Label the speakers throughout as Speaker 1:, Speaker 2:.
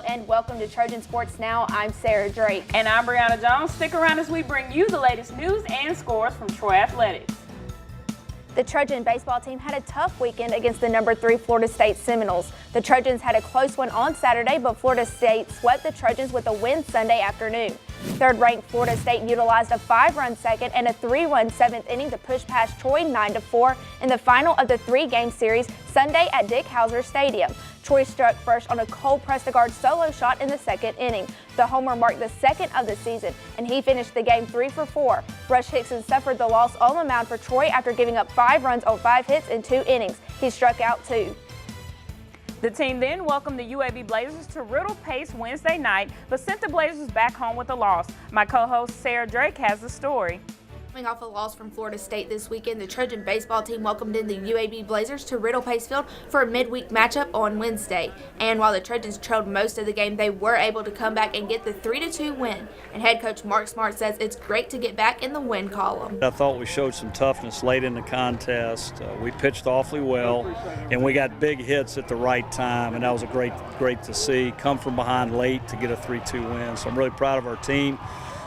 Speaker 1: TSN. Welcome to Trojan Sports Now. I'm Sarah Drake.
Speaker 2: And I'm Briana Jones. Stick around as we bring you the latest news and scores from Troy Athletics.
Speaker 1: The Trojan baseball team had a tough weekend against the number 3 Florida State Seminoles. The Trojans had a close one on Saturday, but Florida State swept the Trojans with a win Sunday afternoon. Third-ranked Florida State utilized a 5-run second and a 3-run seventh inning to push past Troy 9-4 in the final of the 3-game series Sunday at Dick Howser Stadium. Troy struck first on a Cole Prestigard solo shot in the second inning. The homer marked the second of the season, and he finished the game 3 for 4. Rush Hickson suffered the loss on the mound for Troy after giving up 5 runs on 5 hits in 2 innings. He struck out 2.
Speaker 2: The team then welcomed the UAB Blazers to Riddle Pace Wednesday night, but sent the Blazers back home with a loss. My co-host Sarah Drake has the story.
Speaker 1: Coming off a loss from Florida State this weekend, the Trojan baseball team welcomed in the UAB Blazers to Riddle Pace Field for a midweek matchup on Wednesday. And while the Trojans trailed most of the game, they were able to come back and get the 3-2 win. And head coach Mark Smart says it's great to get back in the win column.
Speaker 3: I thought we showed some toughness late in the contest. We pitched awfully well, and we got big hits at the right time, and that was great to see. Come from behind late to get a 3-2 win. So I'm really proud of our team,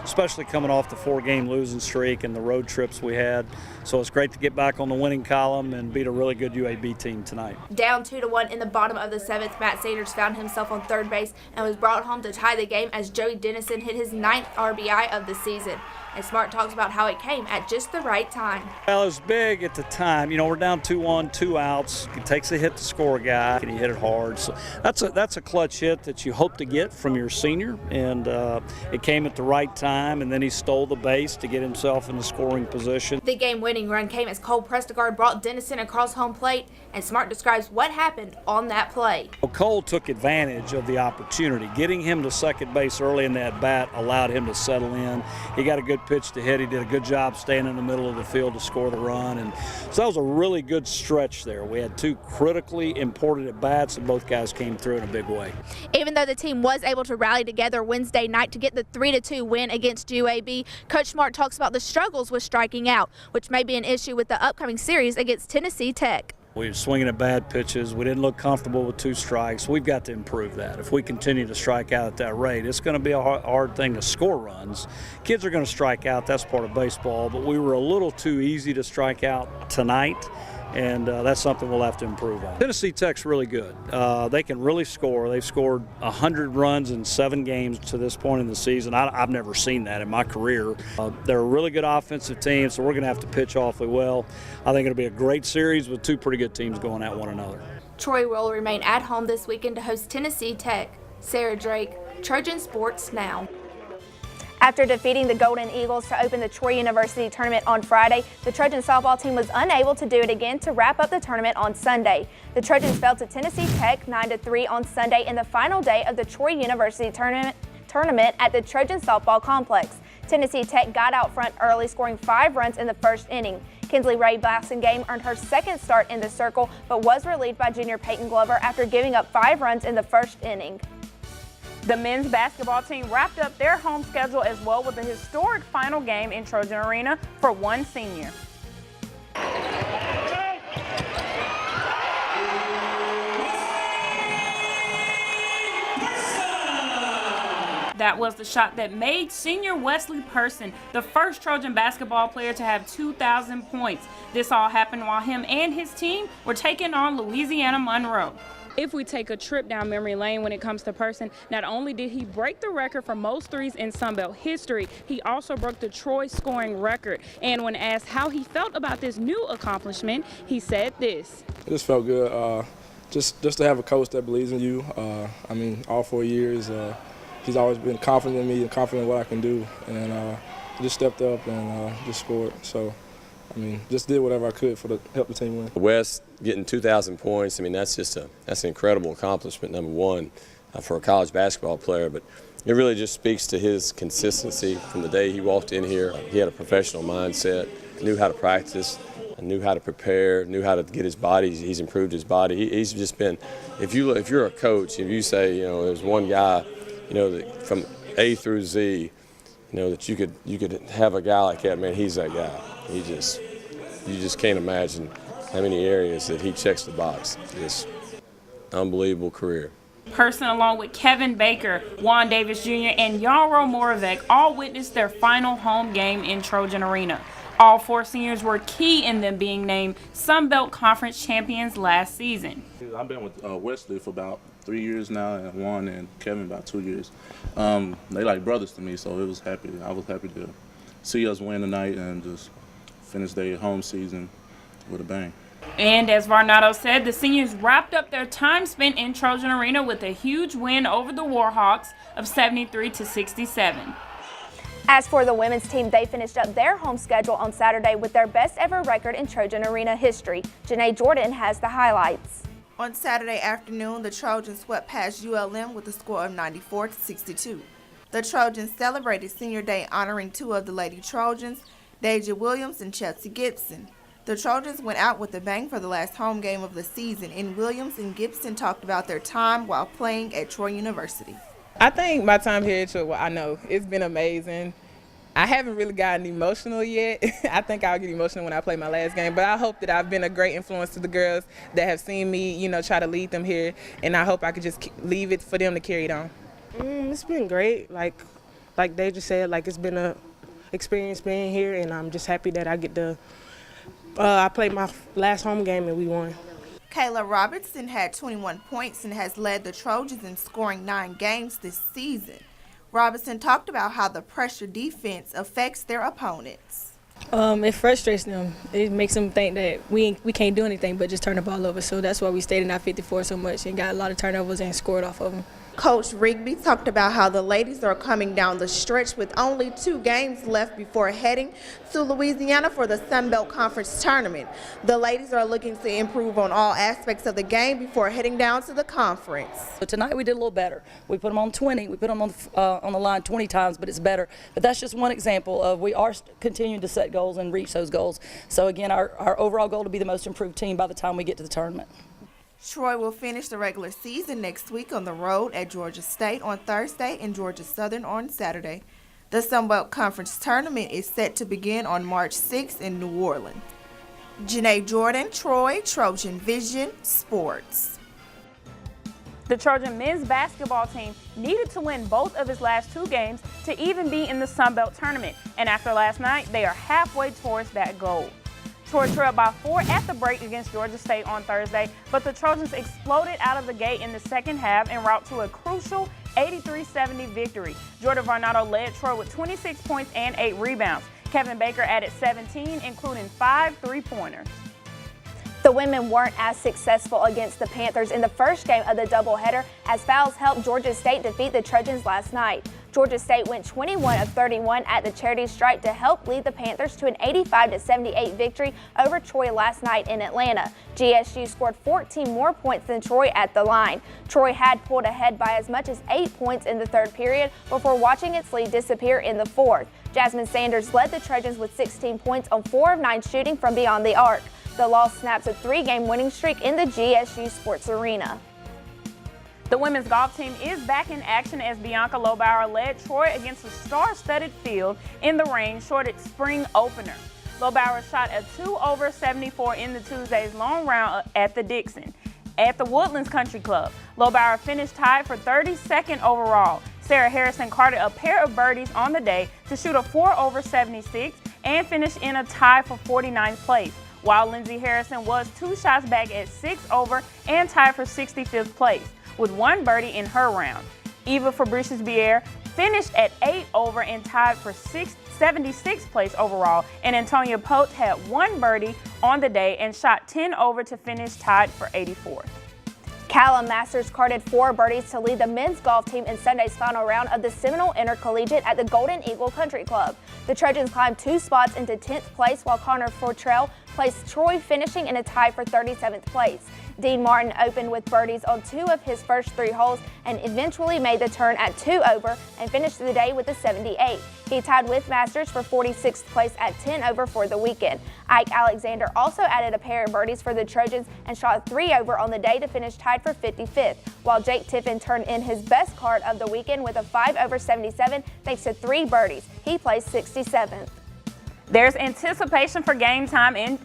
Speaker 3: especially coming off the 4-game losing streak and the road trips we had. So it's great to get back on the winning column and beat a really good UAB team tonight.
Speaker 1: Down 2-1 in the bottom of the 7th, Matt Sanders found himself on third base and was brought home to tie the game as Joey Dennison hit his 9th RBI of the season. And Smart talks about how it came at just the right time.
Speaker 3: Well, it was big at the time. You know, we're down 2-1, 2 outs. It takes a hit to score a guy, and he hit it hard. So that's a clutch hit that you hope to get from your senior, and it came at the right time, and then he stole the base to get himself in the scoring position.
Speaker 1: The game-winning run came as Cole Prestigard brought Dennison across home plate, and Smart describes what happened on that play.
Speaker 3: Well, Cole took advantage of the opportunity. Getting him to second base early in that bat allowed him to settle in. He got a good pitch to hit. He did a good job staying in the middle of the field to score the run, and so that was a really good stretch there. We had 2 critically important at-bats, and both guys came through in a big way.
Speaker 1: Even though the team was able to rally together Wednesday night to get the 3-2 win against UAB, Coach Smart talks about the struggles with striking out, which may be an issue with the upcoming series against Tennessee Tech.
Speaker 3: We were swinging at bad pitches. We didn't look comfortable with 2 strikes. We've got to improve that. If we continue to strike out at that rate, it's going to be a hard thing to score runs. Kids are going to strike out. That's part of baseball. But we were a little too easy to strike out tonight, and that's something we'll have to improve on. Tennessee Tech's really good. They can really score. They've scored 100 runs in 7 games to this point in the season. I've never seen that in my career. They're a really good offensive team, so we're going to have to pitch awfully well. I think it'll be a great series with 2 pretty good teams going at one another.
Speaker 1: Troy will remain at home this weekend to host Tennessee Tech. Sarah Drake, Trojan Sports Now. After defeating the Golden Eagles to open the Troy University tournament on Friday, the Trojan softball team was unable to do it again to wrap up the tournament on Sunday. The Trojans fell to Tennessee Tech 9-3 on Sunday in the final day of the Troy University tournament at the Trojan softball complex. Tennessee Tech got out front early, scoring 5 runs in the first inning. Kinsley Ray Blassingame earned her 2nd start in the circle, but was relieved by junior Peyton Glover after giving up 5 runs in the first inning.
Speaker 2: The men's basketball team wrapped up their home schedule as well with a historic final game in Trojan Arena for one senior. That was the shot that made senior Wesley Person the first Trojan basketball player to have 2,000 points. This all happened while him and his team were taking on Louisiana Monroe. If we take a trip down memory lane when it comes to Person, not only did he break the record for most threes in Sunbelt history, he also broke the Troy scoring record. And when asked how he felt about this new accomplishment, he said this.
Speaker 4: It just felt good. Just to have a coach that believes in you. I mean, all 4 years, he's always been confident in me and confident in what I can do. And I just stepped up and just scored. So, I mean, just did whatever I could to help the team win.
Speaker 5: Wes getting 2,000 points, I mean, that's an incredible accomplishment, number one, for a college basketball player. But it really just speaks to his consistency from the day he walked in here. He had a professional mindset, knew how to practice, knew how to prepare, knew how to get his body. He's improved his body. He's just been, if you're a coach, if you say, you know, there's one guy, you know, that from A through Z, you know, that you could have a guy like that, man, he's that guy. You just can't imagine how many areas that he checks the box. Just unbelievable career.
Speaker 2: Person, along with Kevin Baker, Juan Davis Jr., and Yarrow Moravec, all witnessed their final home game in Trojan Arena. All 4 seniors were key in them being named Sun Belt Conference champions last season.
Speaker 6: I've been with Wesley for about 3 years now, and Juan and Kevin about 2 years. They like brothers to me, so I was happy to see us win tonight and just finish their home season with a bang.
Speaker 2: And as Varnado said, the seniors wrapped up their time spent in Trojan Arena with a huge win over the Warhawks of 73-67.
Speaker 1: As for the women's team, they finished up their home schedule on Saturday with their best ever record in Trojan Arena history. Janae Jordan has the highlights.
Speaker 7: On Saturday afternoon, the Trojans swept past ULM with a score of 94-62. The Trojans celebrated Senior Day honoring 2 of the Lady Trojans, Deja Williams and Chelsea Gibson. The Trojans went out with a bang for the last home game of the season, and Williams and Gibson talked about their time while playing at Troy University.
Speaker 8: I think my time here at Troy, I know, it's been amazing. I haven't really gotten emotional yet. I think I'll get emotional when I play my last game, but I hope that I've been a great influence to the girls that have seen me, try to lead them here, and I hope I could just leave it for them to carry it on.
Speaker 9: It's been great. Like they just said, it's been a experience being here, and I'm just happy that I get to I played my last home game and we won.
Speaker 7: Kayla Robertson had 21 points and has led the Trojans in scoring 9 games this season. Robertson talked about how the pressure defense affects their opponents.
Speaker 10: It frustrates them. It makes them think that we can't do anything but just turn the ball over. So that's why we stayed in our 54 so much and got a lot of turnovers and scored off of them.
Speaker 7: Coach Rigby talked about how the ladies are coming down the stretch with only 2 games left before heading to Louisiana for the Sun Belt Conference Tournament. The ladies are looking to improve on all aspects of the game before heading down to the conference.
Speaker 11: So tonight we did a little better. We put them on 20. We put them on the line 20 times, but it's better. But that's just one example of we are continuing to set goals and reach those goals. So again, our overall goal to be the most improved team by the time we get to the tournament.
Speaker 7: Troy will finish the regular season next week on the road at Georgia State on Thursday and Georgia Southern on Saturday. The Sun Belt Conference Tournament is set to begin on March 6th in New Orleans. Janae Jordan, Troy Trojan Vision, Sports.
Speaker 2: The Trojan men's basketball team needed to win both of its last 2 games to even be in the Sun Belt Tournament, and after last night, they are halfway towards that goal. Troy trailed by 4 at the break against Georgia State on Thursday, but the Trojans exploded out of the gate in the second half en route to a crucial 83-70 victory. Jordan Varnado led Troy with 26 points and 8 rebounds. Kevin Baker added 17, including 5 3-pointers.
Speaker 1: The women weren't as successful against the Panthers in the first game of the doubleheader as fouls helped Georgia State defeat the Trojans last night. Georgia State went 21 of 31 at the charity stripe to help lead the Panthers to an 85-78 victory over Troy last night in Atlanta. GSU scored 14 more points than Troy at the line. Troy had pulled ahead by as much as 8 points in the third period before watching its lead disappear in the fourth. Jasmine Sanders led the Trojans with 16 points on 4 of 9 shooting from beyond the arc. The loss snaps a 3-game winning streak in the GSU Sports Arena.
Speaker 2: The women's golf team is back in action as Bianca Lobauer led Troy against a star-studded field in the rain short its spring opener. Lobauer shot a 2 over 74 in the Tuesday's long round at the Dixon. At the Woodlands Country Club, Lobauer finished tied for 32nd overall. Sarah Harrison carded a pair of birdies on the day to shoot a 4 over 76 and finish in a tie for 49th place, while Lindsey Harrison was 2 shots back at 6 over and tied for 65th place, with 1 birdie in her round. Eva Fabricius-Bier finished at 8 over and tied for 76th place overall, and Antonia Pote had 1 birdie on the day and shot 10 over to finish tied for 84th.
Speaker 1: Callum Masters carded 4 birdies to lead the men's golf team in Sunday's final round of the Seminole Intercollegiate at the Golden Eagle Country Club. The Trojans climbed 2 spots into 10th place while Connor Fortrell placed Troy finishing in a tie for 37th place. Dean Martin opened with birdies on 2 of his first 3 holes and eventually made the turn at 2 over and finished the day with a 78. He tied with Masters for 46th place at 10 over for the weekend. Ike Alexander also added a pair of birdies for the Trojans and shot 3 over on the day to finish tied for 55th, while Jake Tiffin turned in his best card of the weekend with a 5 over 77 thanks to 3 birdies. He placed 67th.
Speaker 2: There's anticipation for game time in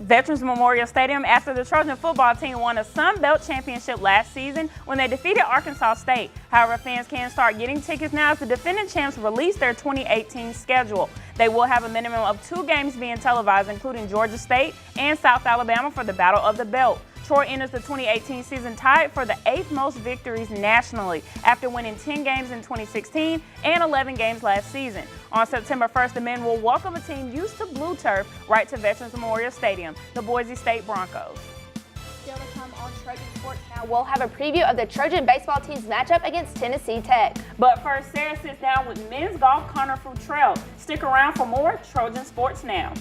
Speaker 2: Veterans Memorial Stadium after the Trojan football team won a Sun Belt championship last season when they defeated Arkansas State. However, fans can start getting tickets now as the defending champs release their 2018 schedule. They will have a minimum of 2 games being televised, including Georgia State and South Alabama for the Battle of the Belt. Troy enters the 2018 season tied for the 8th most victories nationally after winning 10 games in 2016 and 11 games last season. On September 1st, the men will welcome a team used to blue turf right to Veterans Memorial Stadium, the Boise State Broncos.
Speaker 1: Still to come on Trojan Sports Now, we'll have a preview of the Trojan baseball team's matchup against Tennessee Tech.
Speaker 2: But first, Sarah sits down with men's golf Connor Futrell. Stick around for more Trojan Sports Now.